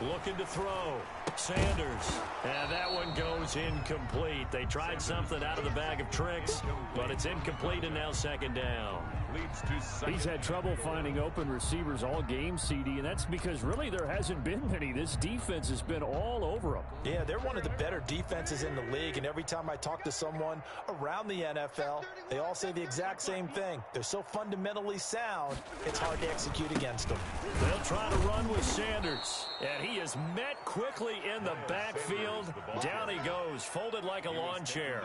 Looking to throw. Sanders. And that one goes incomplete. They tried something out of the bag of tricks, but it's incomplete and now 2nd down. He's had trouble finding open receivers all game, CD, and that's because really there hasn't been many. This defense has been all over him. Yeah, they're one of the better defenses in the league, and every time I talk to someone around the NFL, they all say the exact same thing. They're so fundamentally sound, it's hard to execute against them. They'll try to run with Sanders, and he is met quickly in the backfield. Down he goes, folded like a lawn chair.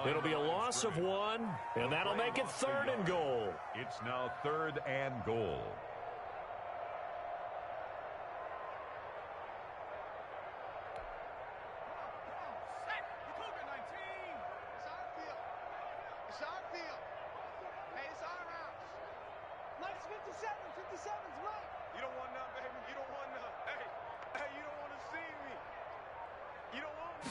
It'll be a loss of 1, and that'll make it 3rd and goal. It's now 3rd and goal. It's our field. Hey, it's our house. Mike's 57. 57's Mike. You don't want none, baby. You don't want none. Hey, you don't want to see me. You don't want me.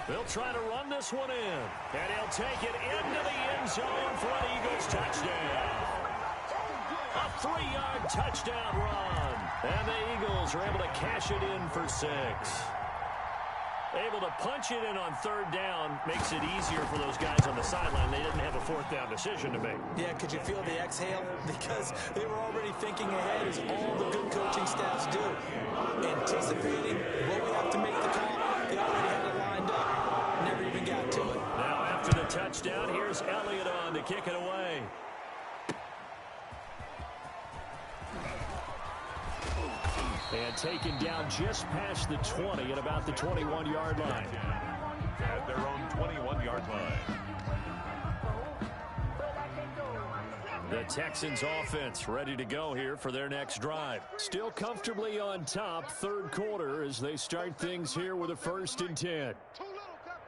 They'll try to run this one in, and he'll take it into the end zone for an Eagles touchdown. A 3-yard touchdown run, and the Eagles are able to cash it in for 6. Able to punch it in on 3rd down makes it easier for those guys on the sideline. They didn't have a 4th down decision to make. Yeah, could you feel the exhale? Because they were already thinking ahead, as all the good coaching staffs do. Anticipating what we have to make the call. They already had it lined up. Never even got to it. Now after the touchdown, here's Elliott on to kick it away. And taken down just past the 20 at about the 21-yard line. At their own 21-yard line. The Texans offense ready to go here for their next drive. Still comfortably on top, 3rd quarter as they start things here with a 1st and 10. Too little, Cut.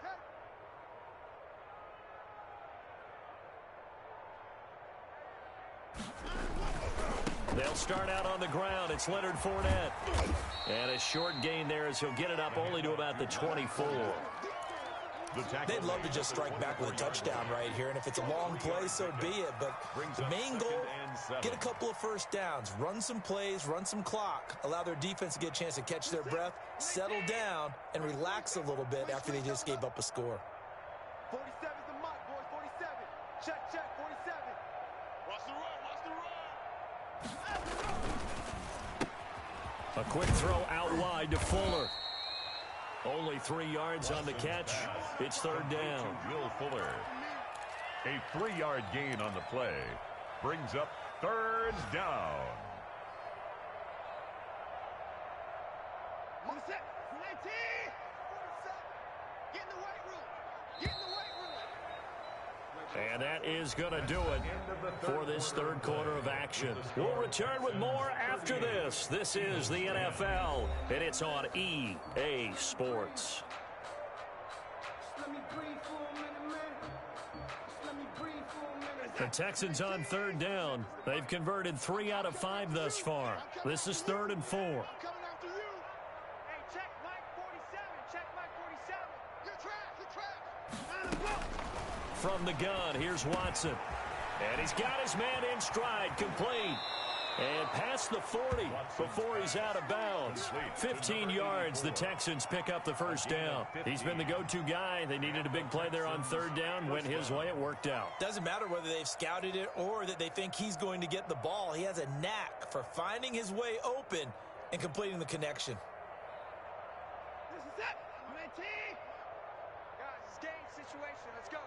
They'll start out on the ground. It's Leonard Fournette. And a short gain there as he'll get it up only to about the 24. They'd love to just strike back with a touchdown right here, and if it's a long play, so be it. But the main goal, get a couple of 1st downs, run some plays, run some clock, allow their defense to get a chance to catch their breath, settle down, and relax a little bit after they just gave up a score. 47's the mark, boys. 47. Check, 47. Watch the run. A quick throw out wide to Fuller. Only 3 yards on the catch. It's 3rd down. Will Fuller. A 3-yard gain on the play. Brings up 3rd down. On set. 19. 47. Get in the weight room. And that is going to do it for this 3rd quarter of action. We'll return with more after this. This is the NFL, and it's on EA Sports. The Texans on 3rd down. They've converted 3 out of 5 thus far. This is 3rd and 4. I'm coming after you. Hey, check Mike 47. Check Mike 47. You're trapped. From the gun, here's Watson. And he's got his man in stride, complete. And past the 40 before he's out of bounds. 15 yards, the Texans pick up the first down. He's been the go-to guy. They needed a big play there on third down. Went his way, it worked out. Doesn't matter whether they've scouted it or that they think he's going to get the ball. He has a knack for finding his way open and completing the connection. This is it. UNT. Guys, it's game situation. Let's go.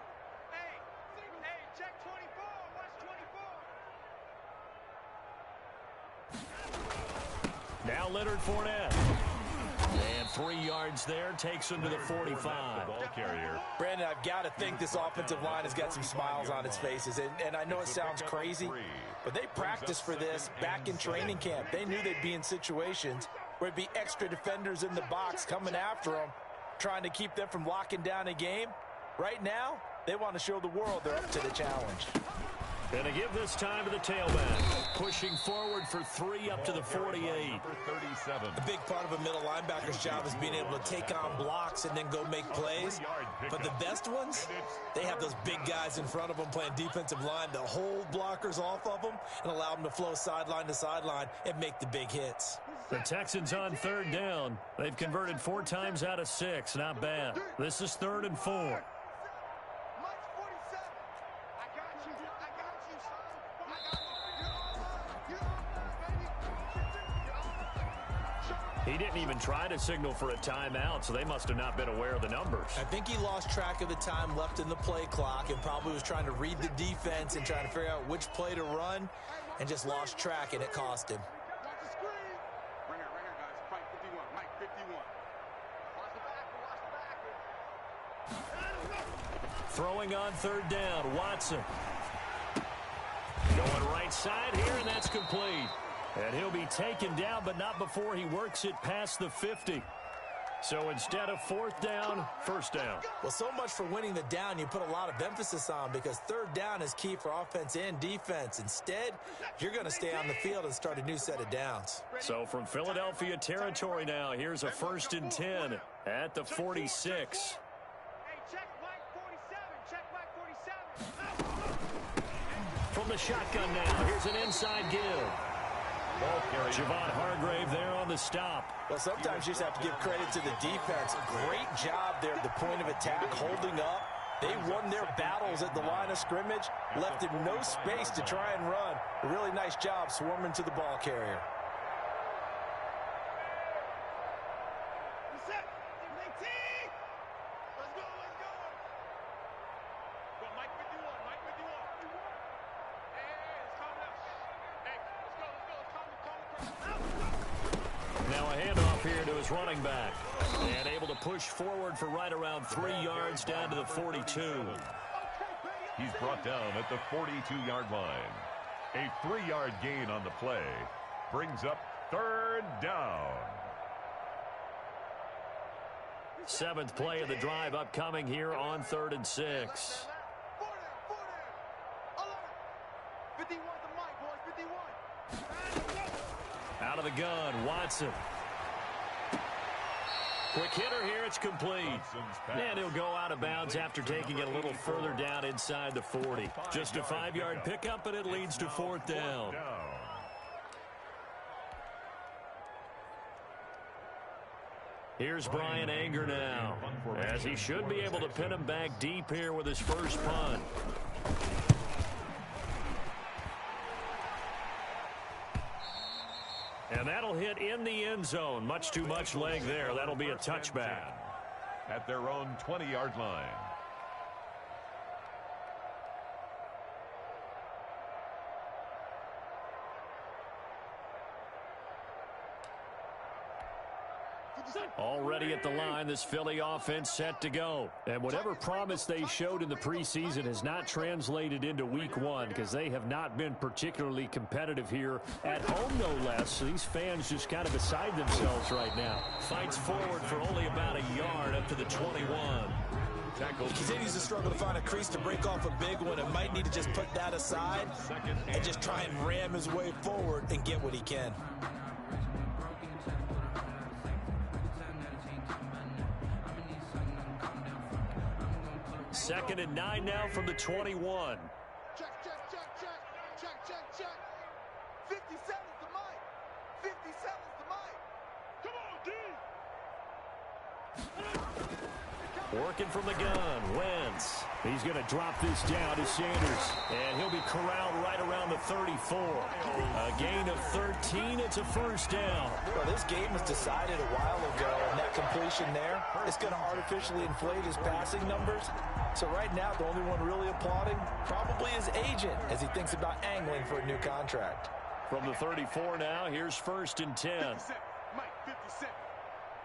Hey, check 24. Watch 24. Now Leonard Fournette. And 3 yards there, takes him to the 45. The ball carrier. Brandon, I've got to think this offensive line has got some smiles on its faces. And I know it sounds crazy, but they practiced for this back in training camp. They knew they'd be in situations where it'd be extra defenders in the box coming after them, trying to keep them from locking down a game. Right now, they want to show the world they're up to the challenge. And to give this time to the tailback. Pushing forward for 3 up to the 48. Number 37. A big part of a middle linebacker's job is being able to take on blocks and then go make plays. But the best ones, they have those big guys in front of them playing defensive line to hold blockers off of them and allow them to flow sideline to sideline and make the big hits. The Texans on third down. They've converted 4 times out of 6. Not bad. This is 3rd and 4. He didn't even try to signal for a timeout, so they must have not been aware of the numbers. I think he lost track of the time left in the play clock and probably was trying to read the defense and trying to figure out which play to run and just lost track, and it cost him. Watch the screen. Right here, guys. Mike 51. Mike 51. Watch the back. Throwing on third down, Watson. Going right side here, and that's complete. And he'll be taken down, but not before he works it past the 50. So instead of 4th down, 1st down. Well, so much for winning the down you put a lot of emphasis on, because third down is key for offense and defense. Instead, you're going to stay on the field and start a new set of downs. So from Philadelphia territory now, here's a 1st and 10 at the 46. Hey, check Mike 47. Check Mike 47. From the shotgun now, here's an inside give. Ball carrier. Javon Hargrave there on the stop. Well, sometimes you just have to give credit to the defense. Great job there at the point of attack, holding up. They won their battles at the line of scrimmage, left him no space to try and run. A really nice job swarming to the ball carrier. Let's go. Go, Mike 51. Mike 51. Hey, it's coming up. Hey, let's go. Now a handoff here to his running back. And able to push forward for right around 3 yards down to the 42. He's brought down at the 42-yard line. A 3-yard gain on the play brings up 3rd down. 7th play of the drive upcoming here on 3rd and 6. 51 to Mike, boys. 51. Out of the gun, Watson. Quick hitter here, it's complete. And he'll go out of bounds after taking it a little further down inside the 40. Just a 5-yard pickup, and it leads to 4th down. Here's Brian Anger now, as he should be able to pin him back deep here with his first punt. And that'll hit in the end zone. Much too much leg there. That'll be a touchback. At their own 20-yard line. Already at the line, this Philly offense set to go. And whatever promise they showed in the preseason has not translated into week 1, because they have not been particularly competitive here at home, no less. So these fans just kind of beside themselves right now. Fights forward for only about a yard up to the 21. He continues to struggle to find a crease to break off a big one, and might need to just put that aside and just try and ram his way forward and get what he can. 2nd and 9 now from the 21. Check. 57. Working from the gun, Wentz. He's going to drop this down to Sanders. And he'll be corralled right around the 34. A gain of 13. It's a first down. Well, this game was decided a while ago, and that completion there is going to artificially inflate his passing numbers. So right now, the only one really applauding probably his agent as he thinks about angling for a new contract. From the 34 now, here's first and 10. 57. Mike, 57.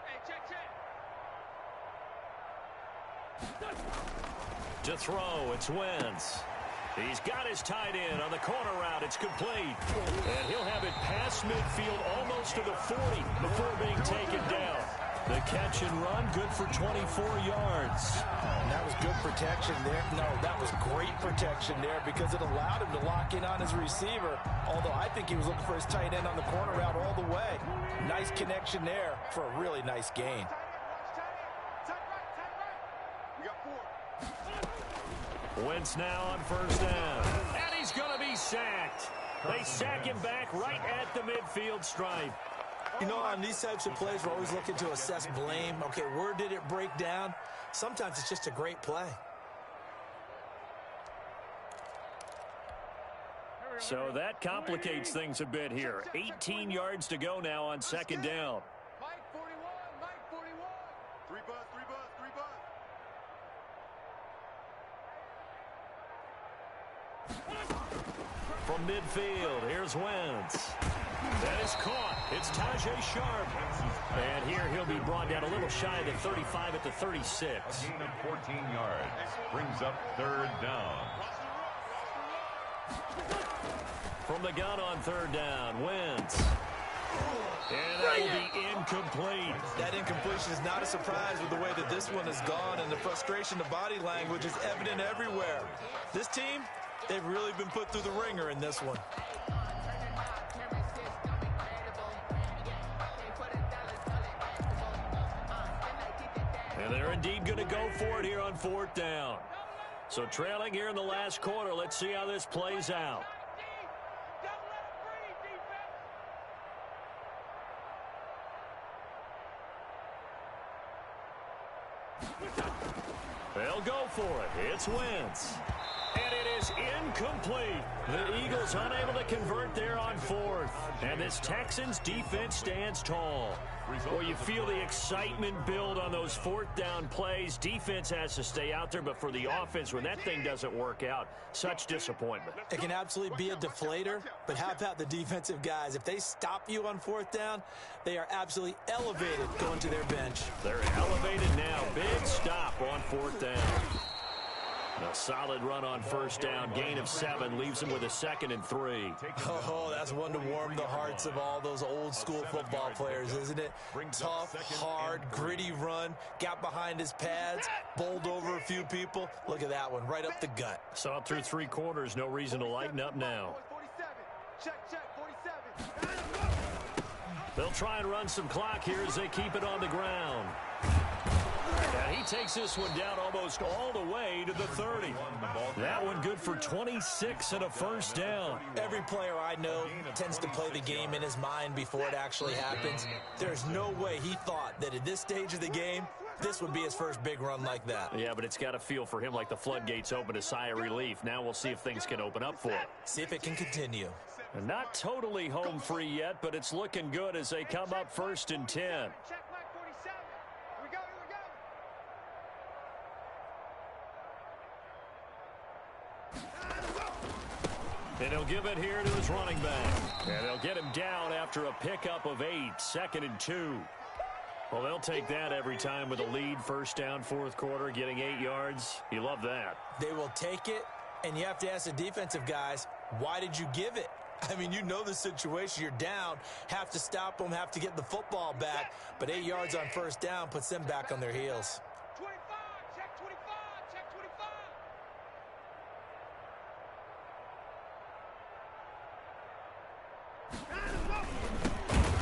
Hey, check. To throw, it's Wentz. He's got his tight end on the corner route. It's complete. And he'll have it past midfield almost to the 40 before being taken down. The catch and run, good for 24 yards. And that was good protection there. No, that was great protection there because it allowed him to lock in on his receiver, although I think he was looking for his tight end on the corner route all the way. Nice connection there for a really nice gain. Wentz now on first down. And he's going to be sacked. They sack him back right at the midfield stripe. You know, on these types of plays, we're always looking to assess blame. Okay, where did it break down? Sometimes it's just a great play. So that complicates things a bit here. 18 yards to go now on second down. Mike 41, Mike 41. Three buzz. From midfield, here's Wentz. That is caught. It's Tajay Sharp. And here he'll be brought down a little shy of the 35 at the 36. A gain of 14 yards. Brings up third down. From the gun on third down, Wentz. And that will be incomplete. That incompletion is not a surprise with the way that this one has gone, and the frustration of body language is evident everywhere. This team, they've really been put through the ringer in this one. And they're indeed going to go for it here on fourth down. So trailing here in the last quarter, let's see how this plays out. They'll go for it. It's Wentz. And it is incomplete. The Eagles unable to convert there on fourth. And this Texans defense stands tall. Well, you feel the excitement build on those fourth down plays. Defense has to stay out there, but for the offense, when that thing doesn't work out, such disappointment. It can absolutely be a deflator, but how about the defensive guys? If they stop you on fourth down, they are absolutely elevated going to their bench. They're elevated now. Big stop on fourth down. A solid run on first down. Gain of 7 leaves him with a 2nd and 3. Oh, that's one to warm the hearts of all those old school football players, isn't it? Tough, hard, gritty run. Got behind his pads, bowled over a few people. Look at that one, right up the gut. Saw it through 3 quarters. No reason to lighten up now. 47. Check, 47. They'll try and run some clock here as they keep it on the ground. And he takes this one down almost all the way to the 30. That one good for 26 and a first down. Every player I know tends to play the game in his mind before it actually happens. There's no way he thought that at this stage of the game, this would be his first big run like that. Yeah, but it's got to feel for him like the floodgates open, a sigh of relief. Now we'll see if things can open up for him. See if it can continue. And not totally home free yet, but it's looking good as they come up first and 10. Check, Mike 47. Here we go. And he'll give it here to his running back. And they'll get him down after a pickup of 8, 2nd and 2. Well, they'll take that every time with a lead. First down, fourth quarter, getting 8 yards. You love that. They will take it, and you have to ask the defensive guys, why did you give it? I mean, you know the situation. You're down, have to stop them, have to get the football back. But 8 yards on first down puts them back on their heels. 25. Check 25. Check 25.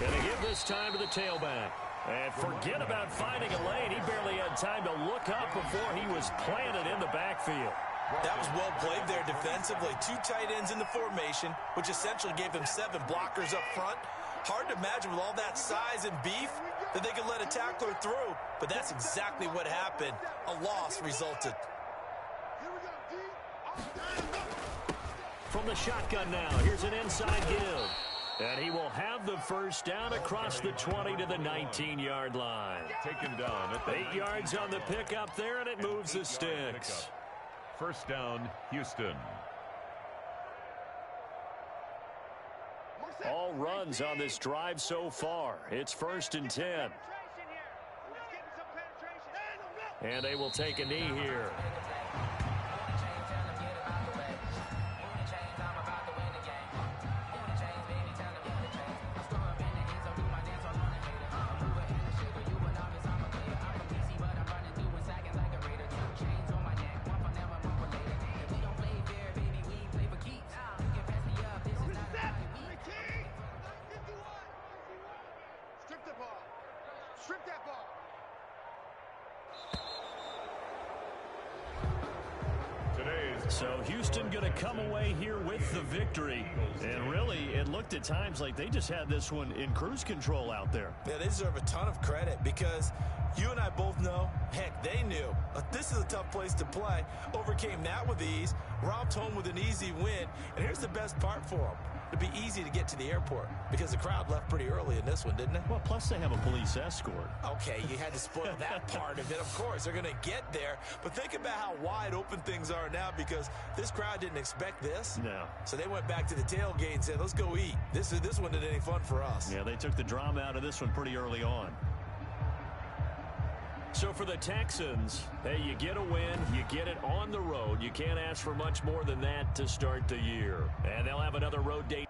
Gonna give this time to the tailback. And forget about finding a lane. He barely had time to look up before he was planted in the backfield. That was well played there defensively. 2 tight ends in the formation, which essentially gave them 7 blockers up front. Hard to imagine with all that size and beef that they could let a tackler through, but that's exactly what happened. A loss resulted. From the shotgun now, here's an inside give. And he will have the first down across the 20 to the 19-yard line. Taken down at the 8 yards on the pickup there, and it moves the sticks. First down, Houston. All runs on this drive so far. It's 1st and 10. And they will take a knee here. So Houston going to come away here with the victory. And really, it looked at times like they just had this one in cruise control out there. Yeah, they deserve a ton of credit because you and I both know, heck, they knew. This is a tough place to play. Overcame that with ease. Robbed home with an easy win. And here's the best part for them. It'd be easy to get to the airport because the crowd left pretty early in this one, didn't it? Well, plus they have a police escort. Okay, you had to spoil that part of it. Of course, they're going to get there. But think about how wide open things are now because this crowd didn't expect this. No. So they went back to the tailgate and said, let's go eat. This one isn't any fun for us. Yeah, they took the drama out of this one pretty early on. So for the Texans, hey, you get a win, you get it on the road. You can't ask for much more than that to start the year. And they'll have another road date.